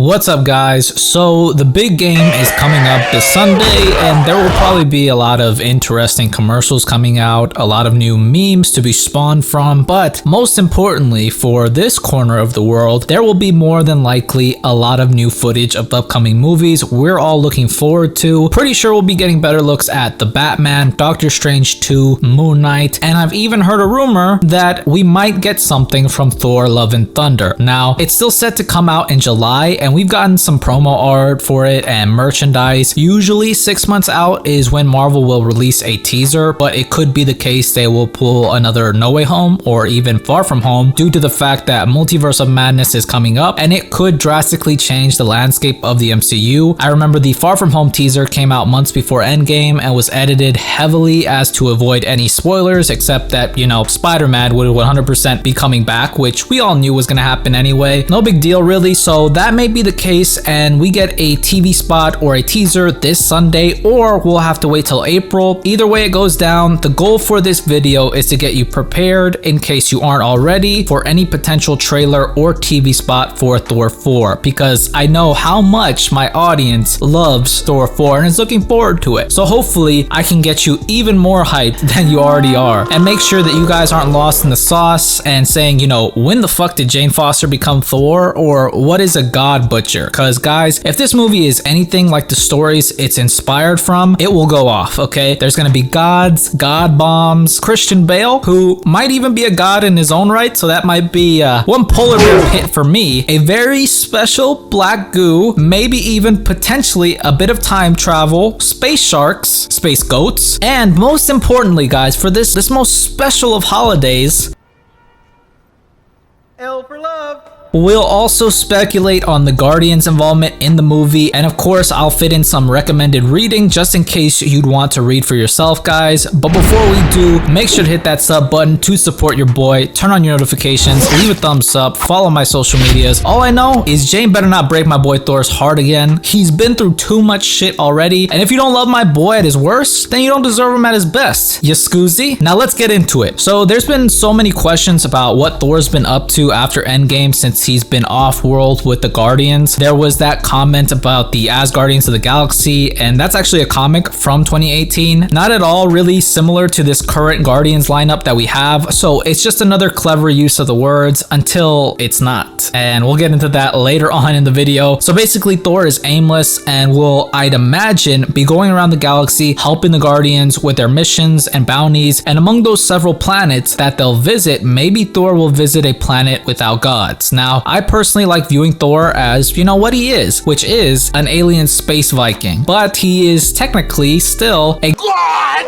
What's up, guys? So the big game is coming up this Sunday, and there will probably be a lot of interesting commercials coming out, a lot of new memes to be spawned from, but most importantly for this corner of the world, there will be more than likely a lot of new footage of upcoming movies we're all looking forward to. Pretty sure we'll be getting better looks at The Batman, Doctor Strange 2, Moon Knight, and I've even heard a rumor that we might get something from Thor Love and Thunder. Now, it's still set to come out in July, and we've gotten some promo art for it and merchandise. Usually 6 months out is when Marvel will release a teaser, but it could be the case they will pull another No Way Home or even Far From Home due to the fact that Multiverse of Madness is coming up and it could drastically change the landscape of the MCU. I remember the Far From Home teaser came out months before Endgame and was edited heavily as to avoid any spoilers, except that, you know, Spider-Man would 100% be coming back, which we all knew was going to happen anyway. No big deal really, so that may be the case and we get a TV spot or a teaser this Sunday, or we'll have to wait till April. Either way it goes down, the goal for this video is to get you prepared in case you aren't already for any potential trailer or TV spot for Thor 4, because I know how much my audience loves Thor 4 and is looking forward to it. So hopefully I can get you even more hyped than you already are, and make sure that you guys aren't lost in the sauce and saying, you know, when the fuck did Jane Foster become Thor, or what is a god butcher? Because guys, if this movie is anything like the stories it's inspired from, it will go off, okay? There's gonna be gods, god bombs, Christian Bale, who might even be a god in his own right, so that might be one polar bear hit for me. A very special black goo, maybe even potentially a bit of time travel, space sharks, space goats, and most importantly, guys, for this most special of holidays, L for love. we'll also speculate on the Guardians' involvement in the movie, and of course I'll fit in some recommended reading just in case you'd want to read for yourself, guys. But before we do, make sure to hit that sub button to support your boy, turn on your notifications, leave a thumbs up, follow my social medias. All I know is Jane better not break my boy Thor's heart again. He's been through too much shit already, and if you don't love my boy at his worst, then you don't deserve him at his best. You scoozy? Now let's get into it. So there's been so many questions about what Thor's been up to after Endgame since he's been off-world with the Guardians. There was that comment about the Asgardians of the Galaxy, and that's actually a comic from 2018. Not at all really similar to this current Guardians lineup that we have, so it's just another clever use of the words until it's not. And we'll get into that later on in the video. So basically Thor is aimless and will, I'd imagine, be going around the galaxy helping the Guardians with their missions and bounties, and among those several planets that they'll visit, maybe Thor will visit a planet without gods. Now, I personally like viewing Thor as, you know, what he is, which is an alien space Viking, but he is technically still a god.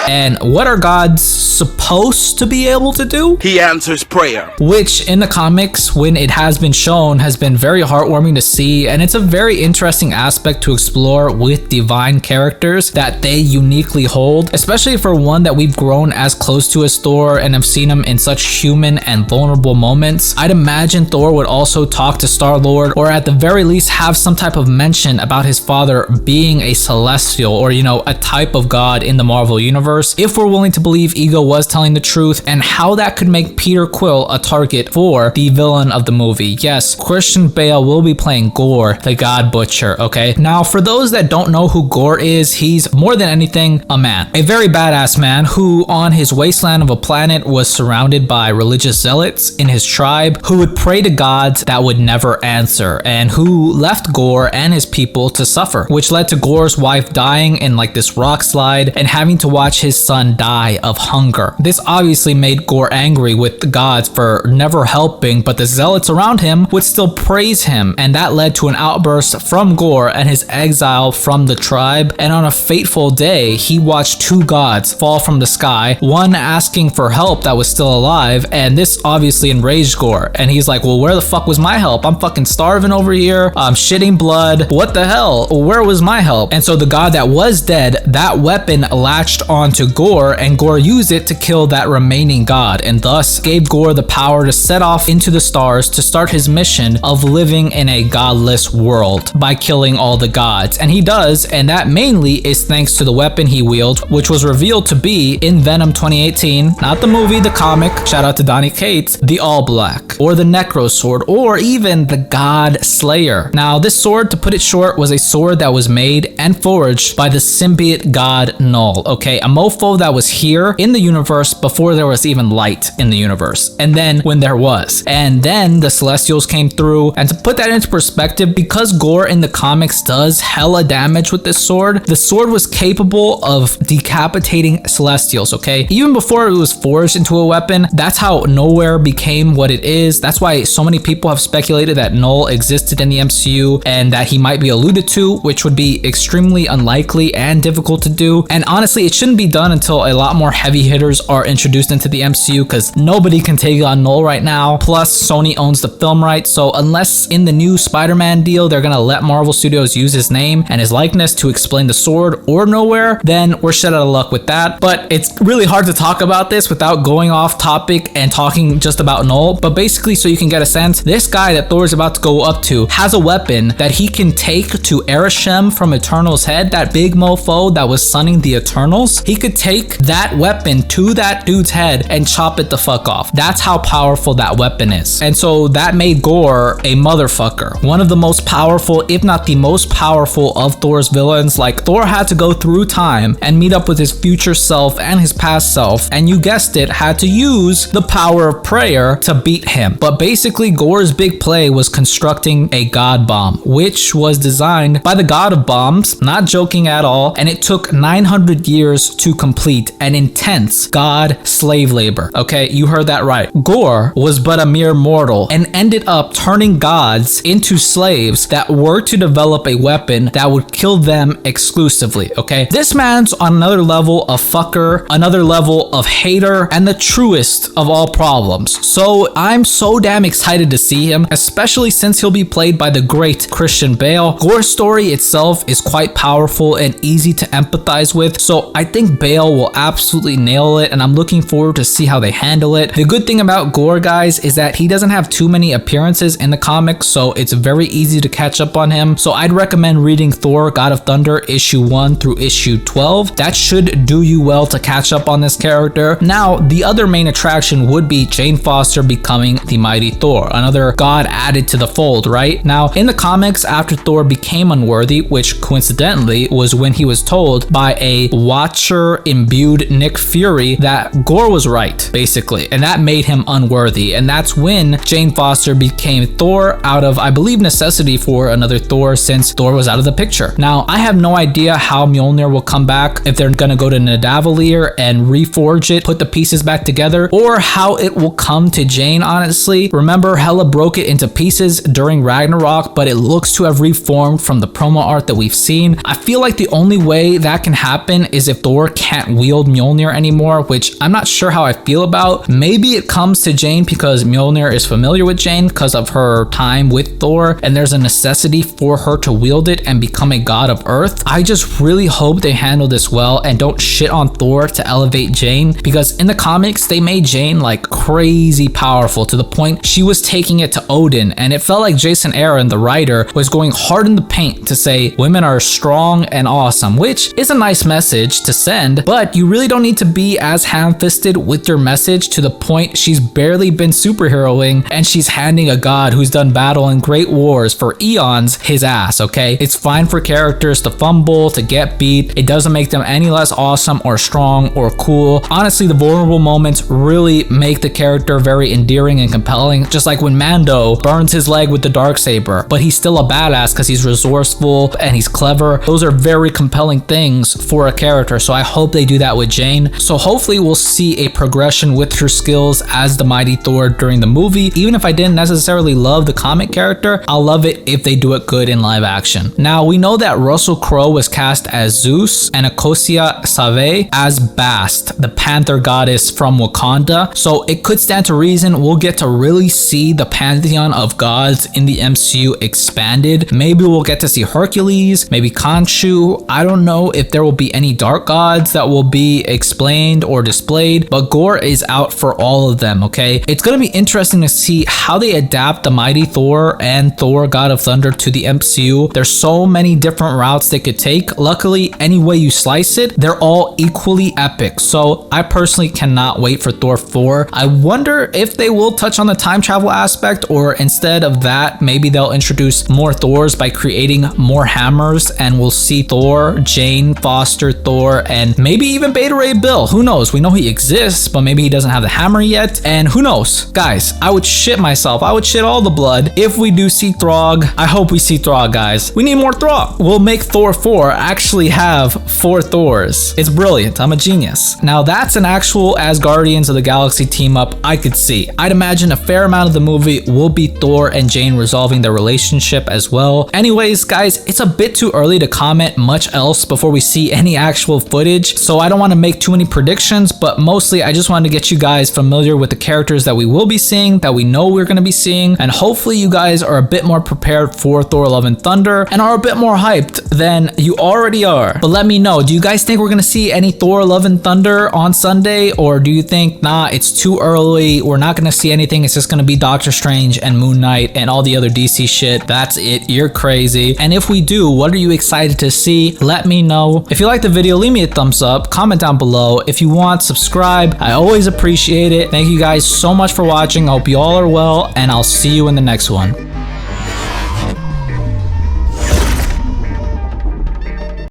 And what are gods supposed to be able to do? He answers prayer. Which in the comics, when it has been shown, has been very heartwarming to see, and it's a very interesting aspect to explore with divine characters that they uniquely hold, especially for one that we've grown as close to as Thor and have seen him in such human and vulnerable moments. I'd imagine Thor would also talk to Star-Lord, or at the very least have some type of mention about his father being a celestial, or, you know, a type of god in the Marvel universe, if we're willing to believe Ego was telling the truth, and how that could make Peter Quill a target for the villain of the movie. Yes, Christian Bale will be playing Gore, the God Butcher, okay? Now, for those that don't know who Gore is, he's more than anything a man. A very badass man who, on his wasteland of a planet, was surrounded by religious zealots in his tribe who would pray to gods that would never answer, and who left Gore and his people to suffer, which led to Gore's wife dying in like this rock slide and having to watch his son die of hunger. This obviously made Gore angry with the gods for never helping, but the zealots around him would still praise him, and that led to an outburst from Gore and his exile from the tribe. And on a fateful day, he watched two gods fall from the sky, one asking for help that was still alive, and this obviously enraged Gore, and he's like, well, where the fuck was my help? I'm fucking starving over here, I'm shitting blood, what the hell? Where was my help? And so the god that was dead, that weapon latched onto Gore, and Gore used it to kill that remaining god, and thus gave Gore the power to set off into the stars to start his mission of living in a godless world by killing all the gods. And he does, and that mainly is thanks to the weapon he wielded, which was revealed to be in Venom 2018, not the movie, the comic, shout out to Donny Cates, the All Black, or the Necro Tommorow sword, or even the God Slayer. Now, this sword, to put it short, was a sword that was made and forged by the symbiote god Null, okay? A mofo that was here in the universe before there was even light in the universe, and then when there was. And then the Celestials came through, and to put that into perspective, because Gore in the comics does hella damage with this sword, the sword was capable of decapitating Celestials, okay? Even before it was forged into a weapon, that's how Nowhere became what it is. That's why so many people have speculated that Null existed in the MCU and that he might be alluded to, which would be extremely unlikely and difficult to do. And honestly, it shouldn't be done until a lot more heavy hitters are introduced into the MCU, because nobody can take on Null right now. Plus, Sony owns the film rights, so unless in the new Spider-Man deal they're gonna let Marvel Studios use his name and his likeness to explain the sword or Nowhere, then we're shit out of luck with that. But it's really hard to talk about this without going off topic and talking just about Null. But basically, so you can get a sense, this guy that Thor is about to go up to has a weapon that he can take to Arishem from Eternal's head, that big mofo that was sunning the Eternals. He could take that weapon to that dude's head and chop it the fuck off. That's how powerful that weapon is. And so that made Gore a motherfucker. One of the most powerful, if not the most powerful, of Thor's villains. Like, Thor had to go through time and meet up with his future self and his past self, and you guessed it, had to use the power of prayer to beat him. But basically, Gore's big play was constructing a god bomb, which was designed by the god of bombs, not joking at all, and it took 900 years to complete an intense god slave labor. Okay, you heard that right. Gore was but a mere mortal and ended up turning gods into slaves that were to develop a weapon that would kill them exclusively, okay? This man's on another level of fucker, another level of hater, and the truest of all problems. So I'm so damn excited to see him, especially since he'll be played by the great Christian Bale. Gore's story itself is quite powerful and easy to empathize with, so I think Bale will absolutely nail it, and I'm looking forward to see how they handle it. The good thing about Gore, guys, is that he doesn't have too many appearances in the comics, so it's very easy to catch up on him. So I'd recommend reading Thor God of Thunder issue 1 through issue 12. That should do you well to catch up on this character. Now, the other main attraction would be Jane Foster becoming the mighty Thor, another god added to the fold, right? Now, in the comics, after Thor became unworthy, which coincidentally was when he was told by a Watcher-imbued Nick Fury that Gore was right, basically, and that made him unworthy. And that's when Jane Foster became Thor out of, I believe, necessity for another Thor, since Thor was out of the picture. Now, I have no idea how Mjolnir will come back, if they're gonna go to Nidavellir and reforge it, put the pieces back together, or how it will come to Jane, honestly. Remember, Hela broke it into pieces during Ragnarok, but it looks to have reformed from the promo art that we've seen. I feel like the only way that can happen is if Thor can't wield Mjolnir anymore, which I'm not sure how I feel about. Maybe it comes to Jane because Mjolnir is familiar with Jane because of her time with Thor, and there's a necessity for her to wield it and become a god of Earth. I just really hope they handle this well and don't shit on Thor to elevate Jane, because in the comics they made Jane like crazy powerful to the point she was taking it to Odin, and it felt like Jason Aaron, the writer, was going hard in the paint to say women are strong and awesome, which is a nice message to send, but you really don't need to be as ham-fisted with your message to the point she's barely been superheroing and she's handing a god who's done battle in great wars for eons his ass, okay? It's fine for characters to fumble, to get beat. It doesn't make them any less awesome or strong or cool. Honestly, the vulnerable moments really make the character very endearing and compelling, just like when Mando burns his leg with the Darksaber, but he's still a badass because he's resourceful and he's clever. Those are very compelling things for a character, so I hope they do that with Jane. So hopefully we'll see a progression with her skills as the mighty Thor during the movie. Even if I didn't necessarily love the comic character, I'll love it if they do it good in live action. Now, we know that Russell Crowe was cast as Zeus and Akosia Save as Bast, the panther goddess from Wakanda, so it could stand to reason we'll get to really see the pantheon of gods in the MCU expanded. Maybe we'll get to see Hercules, maybe Khonshu. I don't know if there will be any dark gods that will be explained or displayed, but Gore is out for all of them, okay? It's gonna be interesting to see how they adapt the mighty Thor and Thor God of Thunder to the MCU. There's so many different routes they could take. Luckily, any way you slice it, they're all equally epic. So I personally cannot wait for Thor 4. I wonder if they will touch on the time travel travel aspect, or instead of that, maybe they'll introduce more Thors by creating more hammers, and we'll see Thor, Jane Foster Thor, and maybe even Beta Ray Bill. Who knows? We know he exists, but maybe he doesn't have the hammer yet, and who knows? Guys, I would shit myself. I would shit all the blood if we do see Throg. I hope we see Throg, guys. We need more Throg. We'll make Thor 4 actually have 4 Thors. It's brilliant. I'm a genius. Now that's an actual Asgardians of the Galaxy team up I could see. I'd imagine a fair amount of the movie will be Thor and Jane resolving their relationship as well. Anyways, guys, it's a bit too early to comment much else before we see any actual footage, so I don't want to make too many predictions, but mostly I just wanted to get you guys familiar with the characters that we will be seeing, that we know we're going to be seeing, and hopefully you guys are a bit more prepared for Thor Love and Thunder and are a bit more hyped than you already are. But let me know, do you guys think we're going to see any Thor Love and Thunder on Sunday, or do you think, nah, it's too early, we're not going to see anything, it's just going to be Doctor Strange and Moon Knight and all the other DC shit, that's it, you're crazy? And if we do, what are you excited to see? Let me know. If you like the video, leave me a thumbs up, comment down below. If you want, subscribe. I always appreciate it. Thank you guys so much for watching. I hope you all are well, and I'll see you in the next one.